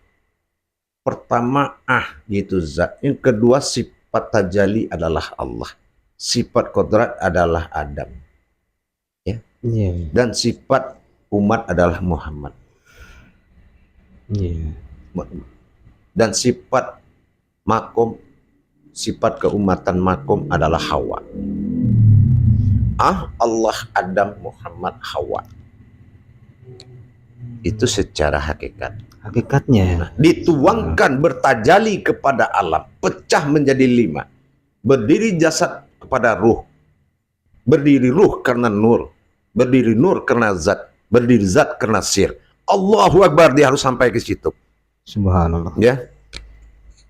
Pertama, yaitu zat. Yang kedua, sifat tajalli adalah Allah. Sifat kodrat adalah Adam. Ya. Dan sifat umat adalah Muhammad. Dan sifat makom, sifat keumatan makom adalah Hawa. Allah, Adam, Muhammad, Hawa. Itu secara hakikat. Hakikatnya Dituangkan bertajali kepada alam, pecah menjadi 5. Berdiri jasad kepada ruh, berdiri ruh karena nur, berdiri nur karena zat, berdiri zat karena sir. Allahu Akbar, dia harus sampai ke situ. Subhanallah. Ya.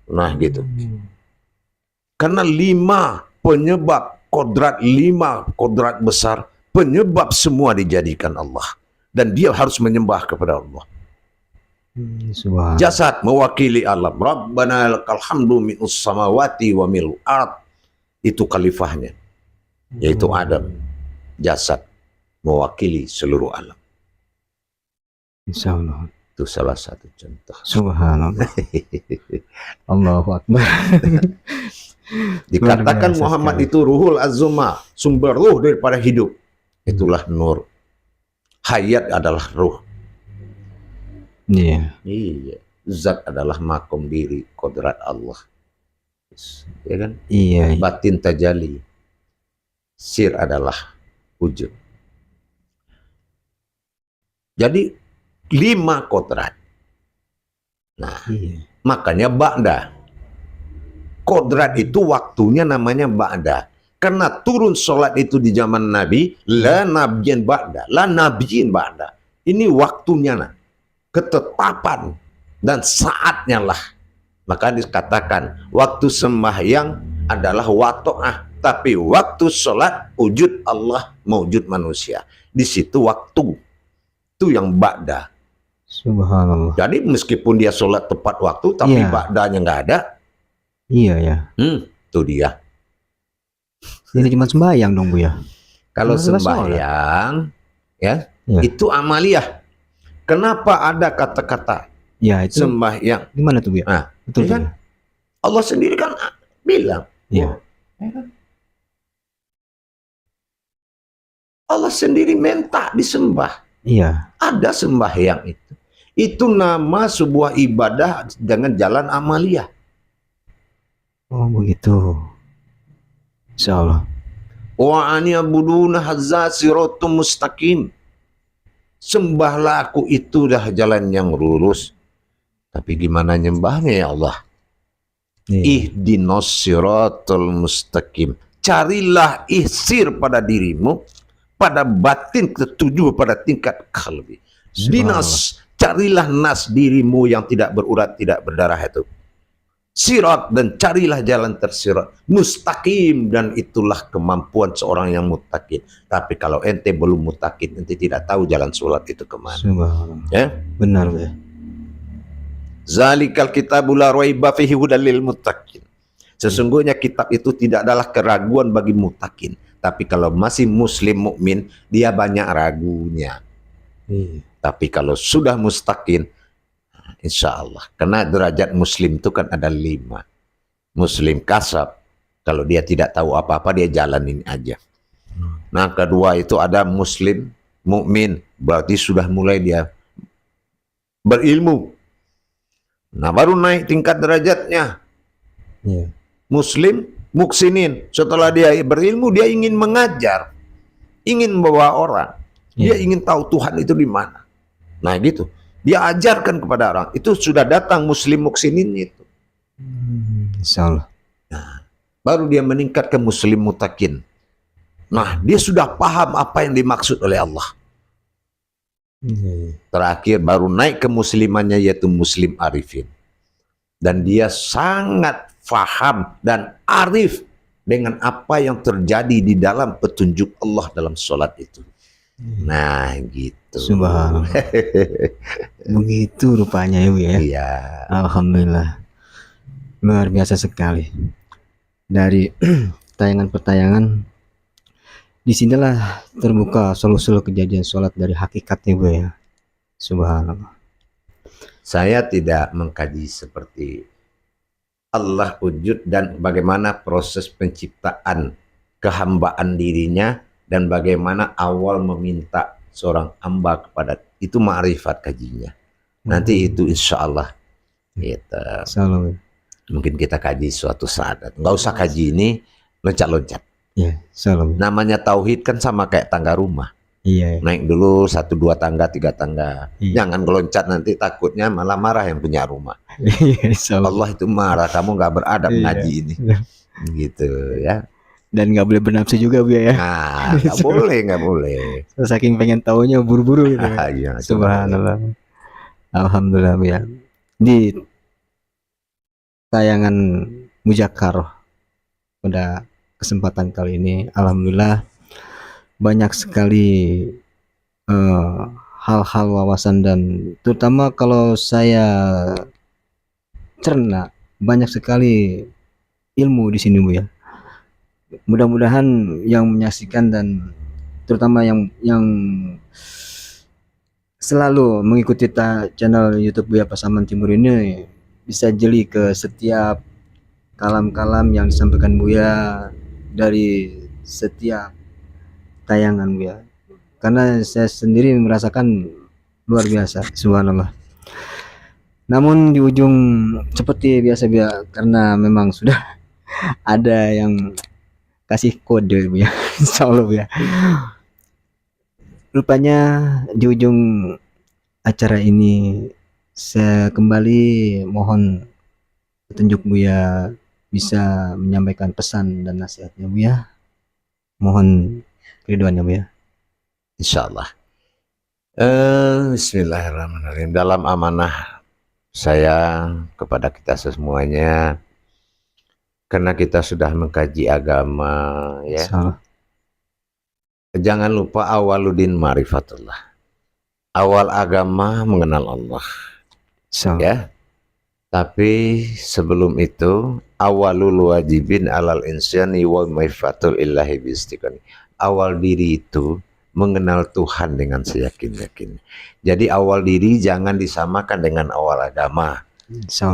Nah gitu. Karena 5 penyebab kodrat, 5 kodrat besar, penyebab semua dijadikan Allah. Dan dia harus menyembah kepada Allah. Jasad mewakili alam. Rabbana lakal hamdu minus samawati wa mil ard. Itu khalifahnya, yaitu Adam. Jasad mewakili seluruh alam. Insya Allah. Itu salah satu contoh. Subhanallah. Allahu Akbar. Dikatakan Muhammad itu ruhul azuma, sumber ruh daripada hidup. Itulah nur. Hayat adalah ruh. Iya. Iya. Zat adalah makom diri, kodrat Allah. Ya kan? Iya. Batin tajali. Sir adalah wujud. Jadi 5 kodrat. Nah, makanya ba'da. Kodrat itu waktunya namanya ba'da. Karena turun sholat itu di zaman Nabi, la nabiyyin ba'da, la nabiyyin ba'da. Ini waktunya, ketetapan dan saatnya lah. Maka dikatakan waktu sembahyang adalah wato'ah, tapi waktu sholat wujud Allah mewujud manusia. Di situ waktu itu yang ba'da. Subhanallah. Jadi meskipun dia sholat tepat waktu, tapi ba'danya nggak ada. Iya ya. Itu dia. Ini cuma sembahyang dong Bu ya. Kalau sembahyang, itu amaliyah. Kenapa ada kata-kata itu sembahyang? Gimana tuh Bu ya? Nah, betul kan? Allah sendiri kan bilang. Iya. Allah sendiri minta disembah. Iya. Ada sembahyang itu. Itu nama sebuah ibadah dengan jalan amaliyah. Oh begitu. Insya Allah. Wa aniyabuduna hadza siratum mustaqim. Sembahlah aku, itu dah jalan yang lurus. Tapi gimana nyembahnya ya Allah? Ihdinas siratal mustaqim. Carilah ihsir pada dirimu, pada batin, tertuju pada tingkat kalbi. Dinas, carilah nas dirimu yang tidak berurat, tidak berdarah itu. Sirat, dan carilah jalan tersirat. Mustaqim, dan itulah kemampuan seorang yang mutakin. Tapi kalau ente belum mutakin, ente tidak tahu jalan sholat itu kemana. Ya? Benar ya. Zalikal kitabul la raiba fihi hudal lil muttaqin. Sesungguhnya kitab itu tidak adalah keraguan bagi mutakin. Tapi kalau masih muslim mukmin, dia banyak ragunya. Tapi kalau sudah mustaqin, insya Allah. Karena derajat muslim itu kan ada 5. Muslim kasab, kalau dia tidak tahu apa-apa dia jalanin aja. Nah, kedua itu ada muslim mukmin, berarti sudah mulai dia berilmu. Nah, baru naik tingkat derajatnya. Iya. Muslim muksinin, setelah dia berilmu dia ingin mengajar, ingin membawa orang, dia ingin tahu Tuhan itu di mana. Nah gitu, dia ajarkan kepada orang, itu sudah datang muslim muksinin itu. Insya Allah. Nah, baru dia meningkat ke muslim mutakin. Nah, dia sudah paham apa yang dimaksud oleh Allah. Terakhir baru naik ke muslimannya, yaitu muslim arifin. Dan dia sangat faham dan arif dengan apa yang terjadi di dalam petunjuk Allah dalam sholat itu. Nah gitu. Subhanallah. Begitu rupanya ya Bu ya. Iya. Alhamdulillah. Luar biasa sekali. Dari tayangan-pertayangan, disinilah terbuka solusi kejadian sholat dari hakikatnya Bu ya. Subhanallah. Saya tidak mengkaji seperti Allah wujud dan bagaimana proses penciptaan kehambaan dirinya dan bagaimana awal meminta seorang hamba kepada itu, ma'rifat kajinya. Nanti itu insya Allah kita, mungkin kita kaji suatu saat. Nggak usah kaji ini loncat-loncat. Ya, namanya tauhid kan sama kayak tangga rumah. Iya. Naik dulu 1, 2 tangga, 3 tangga. Iya. Jangan geloncat, nanti takutnya malah marah yang punya rumah. Allah itu marah, kamu nggak beradab ngaji ini. Gitu ya. Dan nggak boleh bernafsu juga Bu ya. Nah, nggak boleh, nggak boleh. Saking pengen taunya buru-buru gitu. Ya, Subhanallah. Alhamdulillah Bu ya. Di tayangan Muzakarah pada kesempatan kali ini, alhamdulillah banyak sekali hal-hal wawasan, dan terutama kalau saya cerna banyak sekali ilmu di sini Bu ya. Mudah-mudahan yang menyaksikan dan terutama yang selalu mengikuti channel YouTube Buya Pasaman Timur ini bisa jeli ke setiap kalam-kalam yang disampaikan Buya dari setiap tayangan Buya, karena saya sendiri merasakan luar biasa. Subhanallah. Namun di ujung seperti biasa Buya, karena memang sudah ada yang kasih kode Buya, insya Allah Buya. Rupanya di ujung acara ini saya kembali mohon petunjuk Buya, bisa menyampaikan pesan dan nasihatnya Buya. Mohon keriduannya Bu ya. Insyaallah. Bismillahirrahmanirrahim. Dalam amanah saya kepada kita semuanya, karena kita sudah mengkaji agama ya. Salah. Jangan lupa awaludin ma'rifatullah. Awal agama mengenal Allah. Salah. Ya. Tapi sebelum itu awalul wajibin alal insani wa maifatul illahi biistiqani. Awal diri itu mengenal Tuhan dengan seyakin-yakin. Jadi awal diri jangan disamakan dengan awal agama.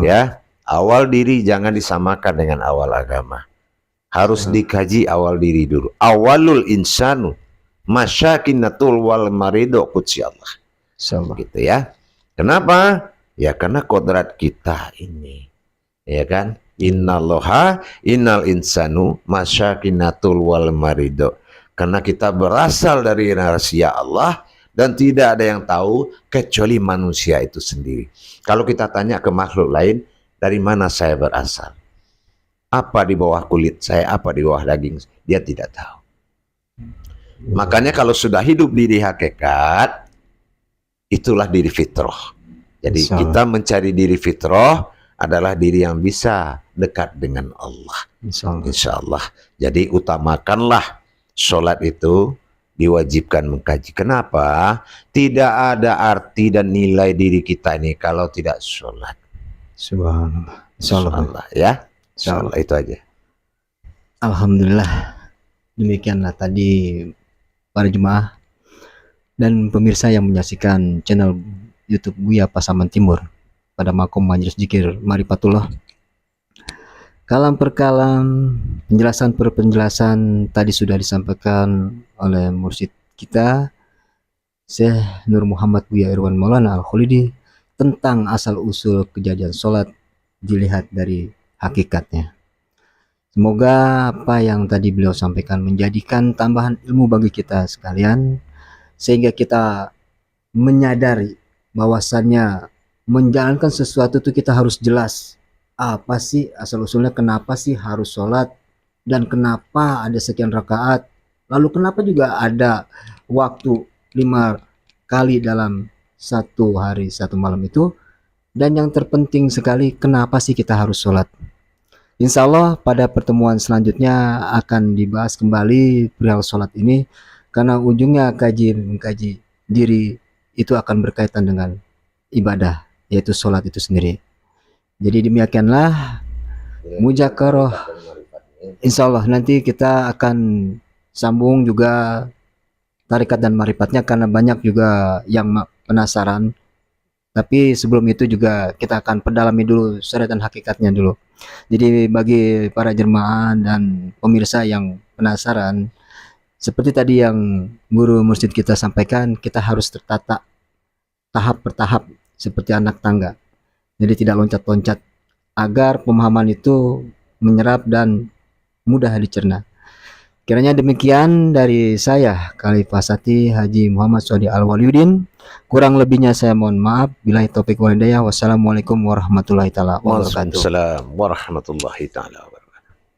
Ya, awal diri jangan disamakan dengan awal agama. Harus dikaji awal diri dulu. Awalul insanu masyakinatul wal marido qudsi Allah. Gitu ya. Kenapa? Ya karena kodrat kita ini. Ya kan? Innallaha innal insanu masyakinatul wal marido. Karena kita berasal dari rahasia Allah dan tidak ada yang tahu kecuali manusia itu sendiri. Kalau kita tanya ke makhluk lain, dari mana saya berasal? Apa di bawah kulit saya, apa di bawah daging? Dia tidak tahu. Makanya kalau sudah hidup diri hakikat, itulah diri fitrah. Jadi kita mencari diri fitrah adalah diri yang bisa dekat dengan Allah. Insya Allah. Jadi utamakanlah sholat itu, diwajibkan mengkaji. Kenapa? Tidak ada arti dan nilai diri kita ini kalau tidak sholat. Subhanallah. Insyaallah ya. Insyaallah itu aja. Alhamdulillah. Demikianlah tadi para jemaah dan pemirsa yang menyaksikan channel YouTube Buya Pasaman Timur. pada makom majelis zikir Marifatullah. Kalam per kalam, penjelasan per penjelasan tadi sudah disampaikan oleh mursyid kita Syekh Nur Muhammad Buya Irwan Maulana Al-Khalidi tentang asal usul kejadian sholat dilihat dari hakikatnya. Semoga apa yang tadi beliau sampaikan menjadikan tambahan ilmu bagi kita sekalian, sehingga kita menyadari bahwasannya menjalankan sesuatu itu kita harus jelas apa sih asal usulnya, kenapa sih harus sholat, dan kenapa ada sekian rakaat, lalu kenapa juga ada waktu 5 kali dalam satu hari satu malam itu, dan yang terpenting sekali kenapa sih kita harus sholat. Insya Allah pada pertemuan selanjutnya akan dibahas kembali perihal sholat ini, karena ujungnya mengkaji diri itu akan berkaitan dengan ibadah, yaitu sholat itu sendiri. Jadi demikianlah mujakarah. Insya Allah nanti kita akan sambung juga tarikat dan marifatnya, karena banyak juga yang penasaran. Tapi sebelum itu juga kita akan perdalami dulu syariat dan hakikatnya dulu. Jadi bagi para jemaah dan pemirsa yang penasaran, seperti tadi yang guru mursyid kita sampaikan, kita harus tertata tahap per tahap seperti anak tangga. Jadi tidak loncat-loncat, agar pemahaman itu menyerap dan mudah dicerna. Kiranya demikian dari saya, Khalifah Sati Haji Muhammad Sodi Al-Waliuddin. Kurang lebihnya saya mohon maaf. Billahi taufiq wal hidayah. Wassalamualaikum warahmatullahi taala wabarakatuh. Waalaikumsalam warahmatullahi taala